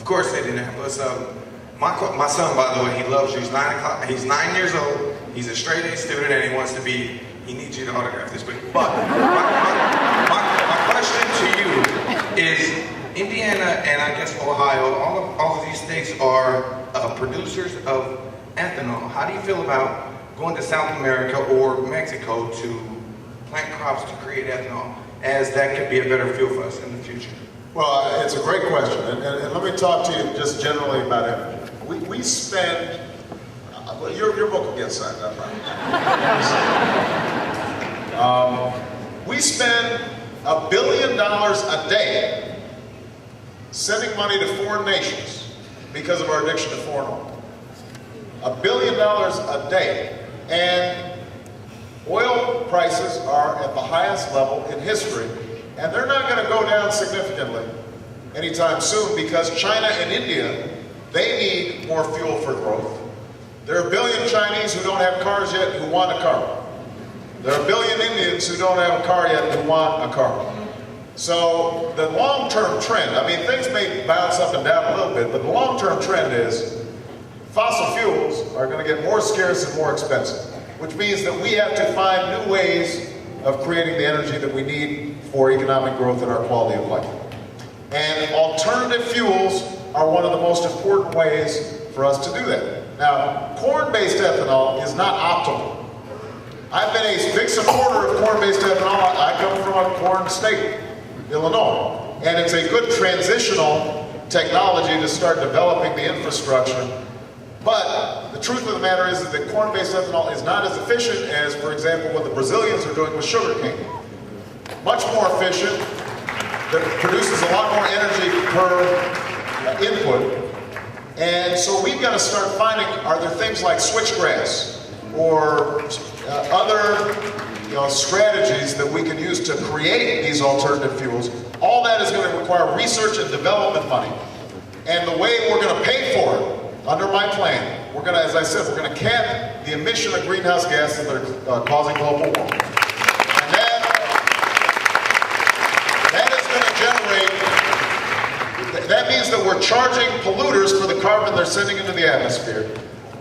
Of course, Indianapolis. My son, by the way, he loves you. He's 9 years old. He's a straight A student, and he wants to be. He needs you to autograph this book. But my question to you is: Indiana and I guess Ohio, all of these states are producers of ethanol. How do you feel about going to South America or Mexico to plant crops to create ethanol, as that could be a better fuel for us in the future? Well, it's a great question, and let me talk to you just generally about it. We spend, your book will get signed, I promise. We spend $1 billion a day sending money to foreign nations because of our addiction to foreign oil. $1 billion a day. And oil prices are at the highest level in history, and they're not going to go down significantly anytime soon because China and India, they need more fuel for growth. There are 1 billion Chinese who don't have cars yet who want a car. There are 1 billion Indians who don't have a car yet who want a car. So the long-term trend, I mean, things may bounce up and down a little bit, but the long-term trend is fossil fuels are going to get more scarce and more expensive, which means that we have to find new ways of creating the energy that we need for economic growth and our quality of life. And alternative fuels are one of the most important ways for us to do that. Now, corn-based ethanol is not optimal. I've been a big supporter of corn-based ethanol. I come from a corn state, Illinois, and it's a good transitional technology to start developing the infrastructure. But the truth of the matter is that corn-based ethanol is not as efficient as, for example, what the Brazilians are doing with sugarcane. Much more efficient, that produces a lot more energy per input. And so we've got to start finding, are there things like switchgrass or other strategies that we can use to create these alternative fuels? All that is going to require research and development money. And the way we're going to pay for it, under my plan, we're going to, as I said, we're going to cap the emission of greenhouse gases that are causing global warming. And that is going to generate, that means that we're charging polluters for the carbon they're sending into the atmosphere.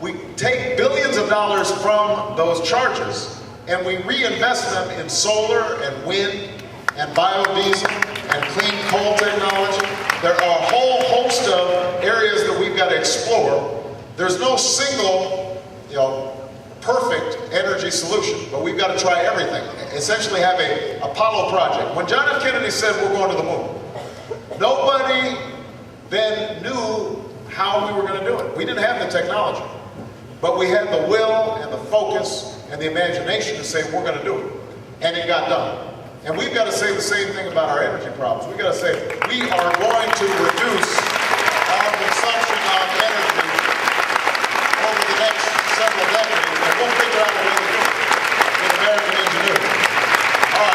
We take billions of dollars from those charges and we reinvest them in solar and wind and biodiesel and clean coal technology. There are a whole host of areas that we've got to explore. There's no single, perfect energy solution, but we've got to try everything. Essentially have a Apollo project. When John F. Kennedy said we're going to the moon, nobody then knew how we were going to do it. We didn't have the technology, but we had the will and the focus and the imagination to say we're going to do it, and it got done. And we've got to say the same thing about our energy problems. We've got to say we are going to reduce our consumption of energy over the next several decades, and we'll figure out a way